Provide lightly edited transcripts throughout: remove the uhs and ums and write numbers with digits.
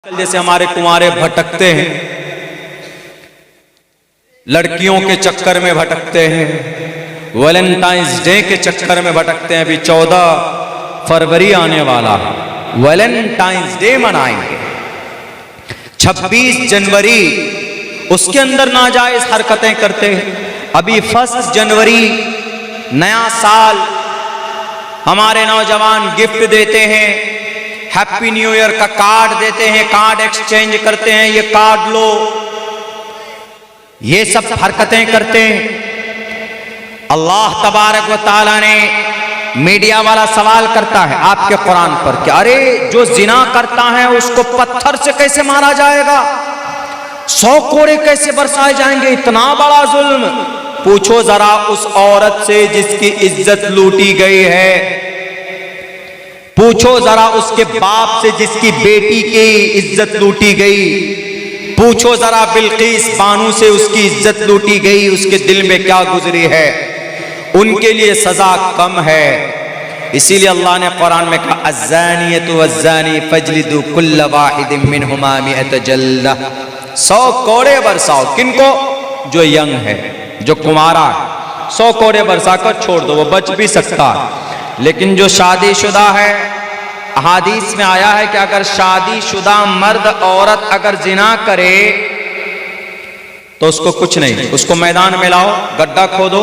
जैसे हमारे कुंवारे भटकते हैं, लड़कियों के चक्कर में भटकते हैं, वैलेंटाइंस डे के चक्कर में भटकते हैं। अभी 14 फरवरी आने वाला है, वैलेंटाइंस डे मनाएंगे। 26 जनवरी उसके अंदर नाजायज हरकतें करते हैं। अभी 1 जनवरी नया साल, हमारे नौजवान गिफ्ट देते हैं, हैप्पी न्यू ईयर का कार्ड देते हैं, कार्ड एक्सचेंज करते हैं, ये कार्ड लो, ये सब हरकतें करते हैं। अल्लाह तबारक व तआला ने, मीडिया वाला सवाल करता है आपके कुरान पर कि अरे जो जिना करता है उसको पत्थर से कैसे मारा जाएगा, 100 कोड़े कैसे बरसाए जाएंगे, इतना बड़ा जुल्म। पूछो जरा उस औरत से जिसकी इज्जत लूटी गई है, पूछो जरा उसके बाप से जिसकी बेटी की इज्जत लूटी गई, पूछो जरा बिल्किस बानू से उसकी इज्जत लूटी गई, उसके दिल में क्या गुजरी है। उनके लिए सजा कम है। इसीलिए अल्लाह ने कुरान में कहा अज़्ज़ानियतु वज़्ज़ानी फजलिदू कुल्ल वाहिदिम मिनहुमा मिअत जल्दा, 100 कोड़े बरसाओ। किनको? जो यंग है, जो कुमारा है, 100 कोड़े बरसा कर छोड़ दो, वो बच भी सकता है। लेकिन जो शादीशुदा है, अहादीस में आया है कि अगर शादीशुदा मर्द औरत अगर जिना करे तो उसको कुछ नहीं, उसको मैदान में लाओ, गड्ढा खोदो,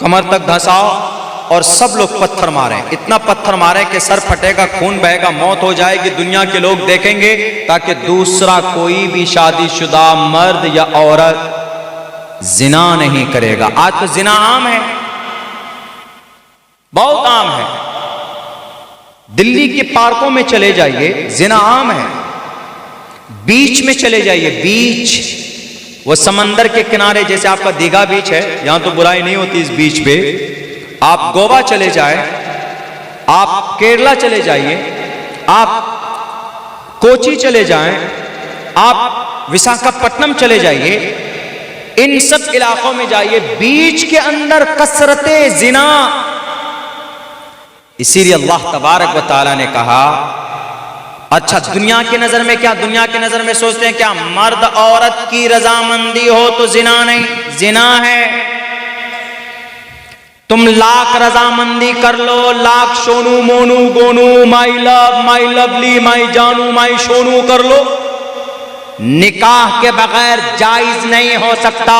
कमर तक धंसाओ और सब लोग पत्थर मारें, इतना पत्थर मारें कि सर फटेगा, खून बहेगा, मौत हो जाएगी, दुनिया के लोग देखेंगे, ताकि दूसरा कोई भी शादीशुदा मर्द या औरत जिना नहीं करेगा। आज तो जिना आम है, बहुत आम है। दिल्ली के पार्कों में चले जाइए, जिना आम है। बीच में चले जाइए, बीच, वो समंदर के किनारे, जैसे आपका दीघा बीच है, यहां तो बुराई नहीं होती इस बीच पे। आप गोवा चले जाए, आप केरला चले जाइए, आप कोची चले जाएं, आप विशाखापट्टनम चले जाइए, इन सब इलाकों में जाइए, बीच के अंदर कसरते जिना। इसीलिए अल्लाह तबारक व तआला ने कहा, अच्छा दुनिया की नजर में क्या, दुनिया की नजर में सोचते हैं क्या मर्द औरत की रजामंदी हो तो जिना नहीं, जिना है। तुम लाख रजामंदी कर लो, लाख Sonu Monu Gonu, my love, my lovely, my जानू, माई सोनू कर लो, निकाह के बगैर जायज नहीं हो सकता।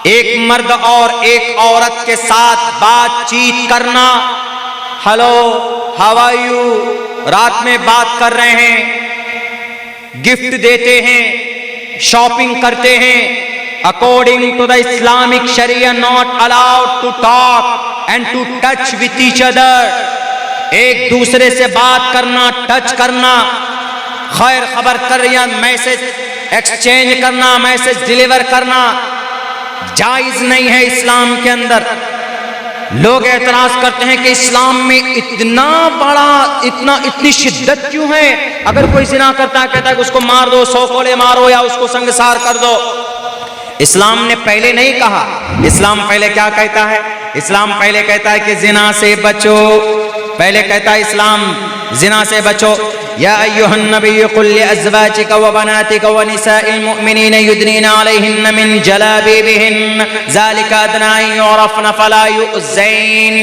एक मर्द और एक औरत के साथ बातचीत करना, हेलो हाउ आर यू, रात में बात कर रहे हैं, गिफ्ट देते हैं, शॉपिंग करते हैं, according to the Islamic sharia not allowed to talk and to touch with each other. एक दूसरे से बात करना, टच करना, खैर खबर कर या मैसेज एक्सचेंज करना, मैसेज डिलीवर करना जायज नहीं है इस्लाम के अंदर। लोग एतराज करते हैं कि इस्लाम में इतना बड़ा, इतनी शिद्दत क्यों है। अगर कोई जिना करता है, कहता है कि उसको मार दो, 100 कोड़े मारो या उसको संगसार कर दो। इस्लाम ने पहले नहीं कहा। इस्लाम पहले क्या कहता है? इस्लाम पहले कहता है कि जिना से बचो। पहले कहता है इस्लाम जिना से बचो। या अय्युहन नबी कुल लिअज़वाजिका व बनातिका व निसाइल मुमिनीन युदनीना अलैहिन्न मिन जलाबिबिहिन ज़ालिका अदना अन युरफ़न फला युज़ैन।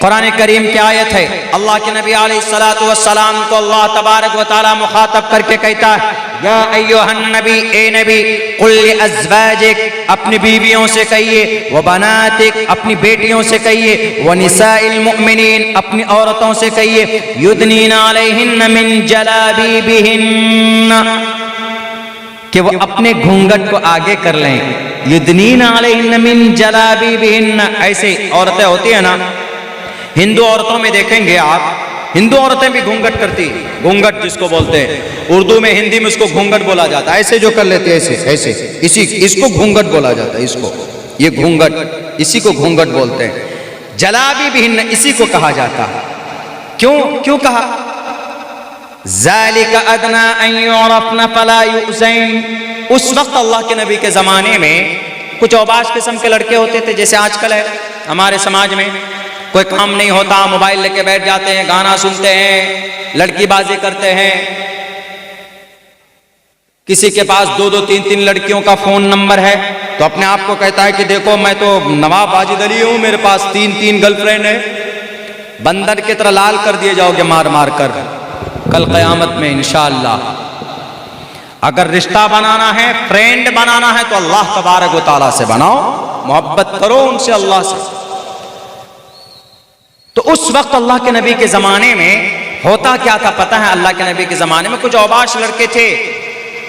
कुरान करीम की आयत है। अल्लाह के नबी अलैहिस्सलातु वस्सलाम को अल्लाह तबारक व तआला मुखातब करके कहता है, या अय्युहन नबी, ए नबी, कुल लिअज़वाजिक, अपनी बीवियों से कहिए, व बनातिक, अपनी बेटियों से कहिए, व निसाइल मुमिनीन, अपनी औरतों से कहिए, युदनीना अलैहिन्न मिन जलाबिबिहिन, कि वो अपने घूंघट को आगे कर लें। युदनीना अलैहिन्न मिन जलाबिबिहिन, ऐसे औरतें होती है ना, हिंदू औरतों में देखेंगे आप, हिंदू औरतें भी घूंघट करती, घूंघट जिसको बोलते हैं, उर्दू में, हिंदी में उसको घूंघट बोला जाता है। ऐसे जो कर लेते हैं, ऐसे ऐसे, इसको घूंघट बोला जाता है, इसको, ये घूंघट, इसी को घूंघट बोलते हैं। जलाबी भिन्न इसी को कहा जाता है। क्यों कहा? ज़ालिका अदना अन युरफ़न फला युज़ैन। उस वक्त अल्लाह के नबी के जमाने में कुछ औबाश किस्म के लड़के होते थे, जैसे आजकल है हमारे समाज में, कोई काम नहीं होता, मोबाइल लेके बैठ जाते हैं, गाना सुनते हैं, लड़कीबाजी करते हैं। किसी के पास 2-2, 3-3 लड़कियों का फोन नंबर है तो अपने आप को कहता है कि देखो मैं तो नवाब वाजिद अली हूं, मेरे पास 3-3 गर्लफ्रेंड है। बंदर की तरह लाल कर दिए जाओगे मार मार कर कल क़यामत में इंशाअल्लाह। अगर रिश्ता बनाना है, फ्रेंड बनाना है तो अल्लाह तबारक व तआला से बनाओ, मोहब्बत करो उनसे, अल्लाह से। तो उस वक्त अल्लाह के नबी के जमाने में होता क्या था पता है? अल्लाह के नबी के जमाने में कुछ औबाश लड़के थे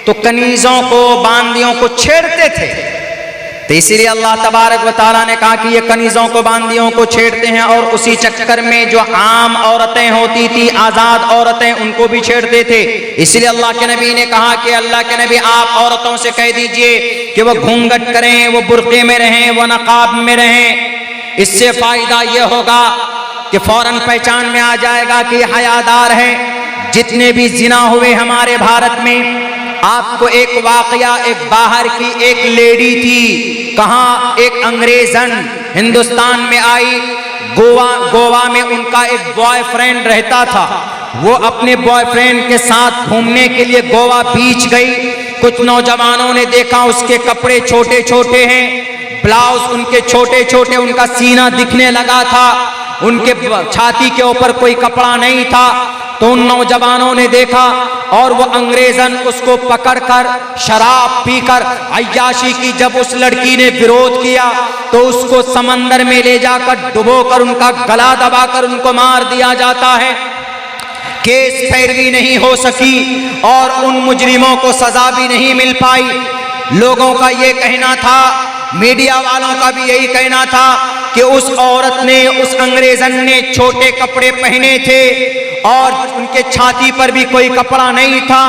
तो कनीजों को, बांदियों को छेड़ते थे। तो इसीलिए अल्लाह तबारक व तआला ने कहा कि ये कनीजों को, बांदियों को छेड़ते हैं, और उसी चक्कर में जो आम औरतें होती थी, आजाद औरतें, उनको भी छेड़ते थे। इसलिए अल्लाह के नबी ने कहा कि अल्लाह के नबी आप औरतों से कह दीजिए कि वो घूंघट करें, वो बुर्के में रहें, वो नकाब में रहें। इससे फायदा ये होगा कि फौरन पहचान में आ जाएगा कि हयादार है। जितने भी जिना हुए हमारे भारत में, आपको एक वाकया, एक बाहर की एक लेडी थी, कहाँ, एक अंग्रेजन हिंदुस्तान में आई, गोवा में उनका एक बॉयफ्रेंड रहता था। वो अपने बॉयफ्रेंड के साथ घूमने के लिए गोवा बीच गई। कुछ नौजवानों ने देखा उसके कपड़े छोटे छोटे हैं, ब्लाउज उनके छोटे छोटे, उनका सीना दिखने लगा था, उनके छाती के ऊपर कोई कपड़ा नहीं था। तो उन नौजवानों ने देखा और वो अंग्रेजन उसको पकड़कर शराब पीकर अय्याशी की। जब उस लड़की ने विरोध किया तो उसको समंदर में ले जाकर डुबोकर उनका गला दबाकर उनको मार दिया जाता है। केस पैरवी नहीं हो सकी और उन मुजरिमों को सजा भी नहीं मिल पाई। लोगों का ये कहना था, मीडिया वालों का भी यही कहना था कि उस औरत ने, उस अंग्रेजन ने छोटे कपड़े पहने थे और उनके छाती पर भी कोई कपड़ा नहीं था।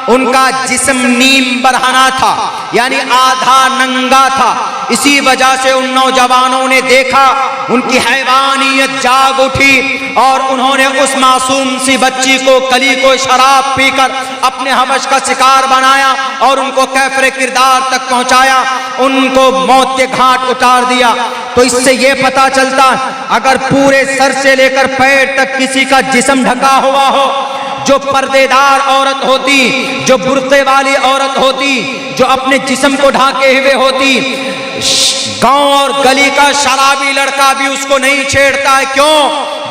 उनका जिस्म नीम बरहना था, यानी आधा नंगा था। इसी वजह से उन नौजवानों ने देखा, उनकी हैवानियत जाग उठी और उन्होंने उस मासूम सी बच्ची को, कली को शराब पीकर अपने हवस का शिकार बनाया और उनको कैफरे किरदार तक पहुंचाया, उनको मौत के घाट उतार दिया। तो इससे ये पता चलता, अगर पूरे सर से लेकर पैर तक किसी का जिस्म ढका हुआ हो, जो पर्देदार औरत होती, जो बुर्के वाली औरत होती, जो अपने जिस्म को ढाके हुए होती, गांव और गली का शराबी लड़का भी उसको नहीं छेड़ता है। क्यों?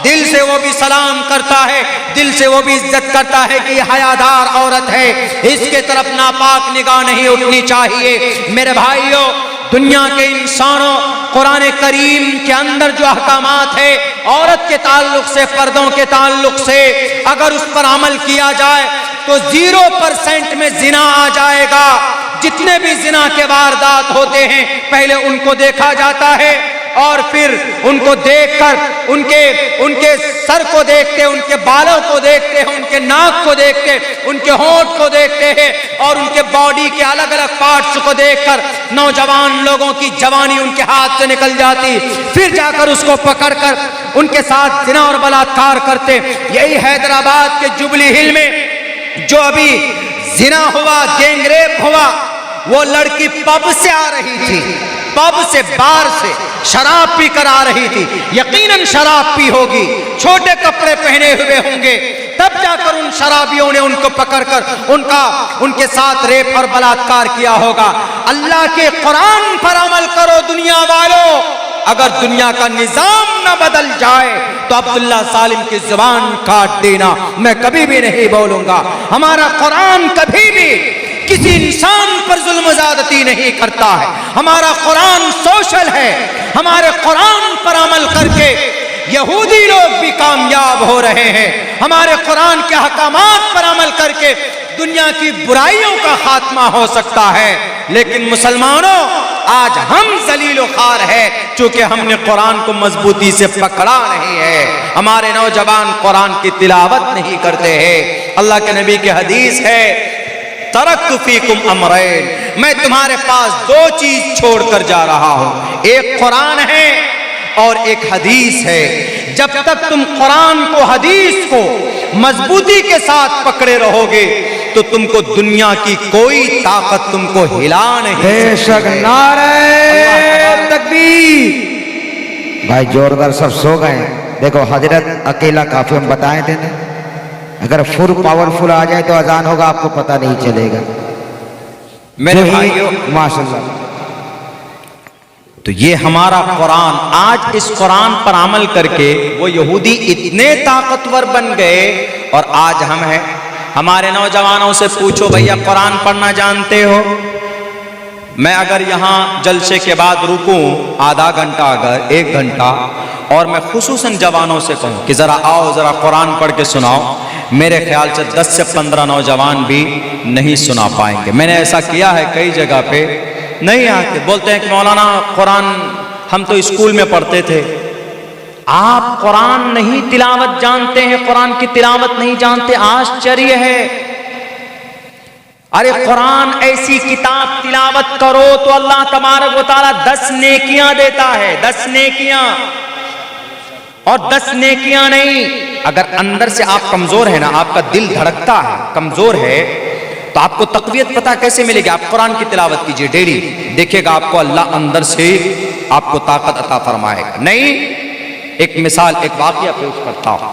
दिल से वो भी सलाम करता है, दिल से वो भी इज्जत करता है कि ये हयादार औरत है, इसके तरफ नापाक निगाह नहीं उठनी चाहिए। मेरे भाइयों, दुनिया के इंसानों, कुरान करीम के अंदर जो अहकामात है औरत के ताल्लुक से, पर्दों के ताल्लुक से, अगर उस पर अमल किया जाए तो 0% में जिना आ जाएगा। जितने भी जिना के वारदात होते हैं पहले उनको देखा जाता है और फिर उनको देखकर उनके सर को देखते, उनके बालों को देखते हैं, उनके नाक को देखते, उनके होंठ को देखते हैं और उनके बॉडी के अलग अलग पार्ट्स को देखकर नौजवान लोगों की जवानी उनके हाथ से निकल जाती। फिर जाकर उसको पकड़कर उनके साथ जिना और बलात्कार करते। यही हैदराबाद के जुबली हिल में जो अभी जिना हुआ, गैंगरेप हुआ, वो लड़की पब से आ रही थी, पब से, बार से शराब पी कर आ रही थी। यकीनन शराब पी होगी, छोटे कपड़े पहने हुए होंगे, तब जाकर उन शराबियों ने उनको पकड़कर उनके साथ रेप और बलात्कार किया होगा। अल्लाह के कुरान पर अमल करो दुनिया वालों। अगर दुनिया का निजाम न बदल जाए तो अब्दुल्ला सालिम की जुबान काट देना, मैं कभी भी नहीं बोलूंगा। हमारा कुरान कभी भी किसी इंसान पर जुल्म ज़्यादती नहीं करता है। हमारा कुरान सोशल है। हमारे कुरान पर अमल करके यहूदी लोग भी कामयाब हो रहे हैं। हमारे कुरान के अहकामात पर अमल करके दुनिया की बुराइयों का खात्मा हो सकता है। लेकिन मुसलमानों, आज हम जलीलो खार है क्योंकि हमने कुरान को मजबूती से पकड़ा नहीं है। हमारे नौजवान कुरान की तिलावत नहीं करते हैं। अल्लाह के नबी की हदीस है, तरक्तु फीकुम अमरैन, मैं तुम्हारे पास 2 चीज छोड़कर जा रहा हूं, एक कुरान है और एक हदीस है। जब तक तुम कुरान को, हदीस को मजबूती के साथ पकड़े रहोगे तो तुमको दुनिया की कोई ताकत तुमको हिला नहीं। बेशक, नारे तकबीर। भाई जोरदार, सब सो गए। देखो हजरत अकेला काफी हम बताए थे ना, अगर फुल पावरफुल आ जाए तो अजान होगा, आपको पता नहीं चलेगा। मेरे भाइयों, माशाल्लाह, तो ये हमारा कुरान, आज इस कुरान पर अमल करके वो यहूदी इतने ताकतवर बन गए और आज हम हैं। हमारे नौजवानों से पूछो भैया कुरान पढ़ना जानते हो? मैं अगर यहाँ जलसे के बाद रुकूं आधा घंटा, अगर 1 घंटा, और मैं खुसूसन जवानों से कहूँ कि ज़रा आओ ज़रा कुरान पढ़ के सुनाओ, मेरे ख्याल से 10 से 15 नौजवान भी नहीं सुना पाएंगे। मैंने ऐसा किया है कई जगह पे, नहीं आते, बोलते हैं कि मौलाना कुरान हम तो स्कूल में पढ़ते थे। आप कुरान नहीं तिलावत जानते हैं, कुरान की तिलावत नहीं जानते, आश्चर्य है। अरे कुरान ऐसी किताब तिलावत करो तो अल्लाह तबारक व तआला 10 नेकियां देता है, 10 नेकियां। और 10 नेकियां नहीं, अगर अंदर से आप कमजोर है ना, आपका दिल धड़कता है, कमजोर है, तो आपको तकवीयत पता कैसे मिलेगी? आप कुरान की तिलावत कीजिए डेली, देखिएगा आपको अल्लाह अंदर से आपको ताकत अता फरमाएगा। नहीं, एक मिसाल, एक वाकया पेश करता हूं।